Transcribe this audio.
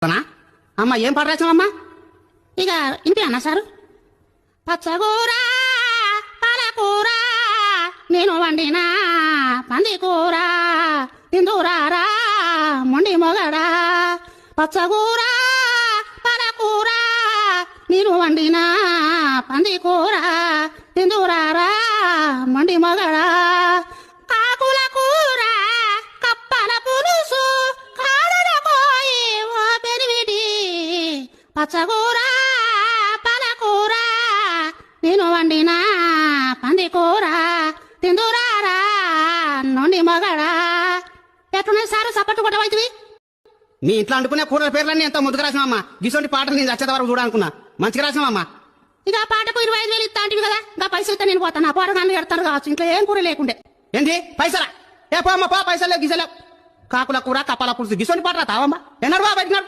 అమ్మ ఏం పాట రాసావమ్మా? ఇక ఇంటి అన్న సారు. పచ్చగూర పాలకూర నేను వండినా పంది కూర తిందురారా మొండి మొగడా. పచ్చగూర పాలకూర నేను వండినా పంది కూర తిందురారా మొండి మొగడా. కాకుల కూర కప్పల పులుసు కాడల పోయి ఓ పెరివిడి. పచ్చగూర పాలకూర నేను వండినా పంది కూర తిందురారా నొండి మగడా. ఎట్లున్నాయి సారు సపట్టు కొట్టవైతివి? నీ ఇంట్లో అనుకునే కూరల పేర్లన్నీ ఎంత ముందుకు రాసినావమ్మా. గిసొంటి పాటలు నేను వచ్చేంత వరకు చూడాలనుకున్నా. మంచిగా రాసినావమ్మా. ఇక ఆ పాటకు 25,000 ఇస్తా అంటివి కదా, ఇంకా పైసలు ఇస్తే నేను పోతాను. ఆ పోరగాన్ని ఎడతారు కావచ్చు. ఇంట్లో ఏం కూర లేకుండే. ఏంటి పైసలా? ఏ పో అమ్మ పో, పైసలు లేవు గిసలేవు. కాకుల కూర కప్పల పులుసు గిసొంటి పాట రాతావమ్మా. ఎన్నాడు బా బయటన్నాడు.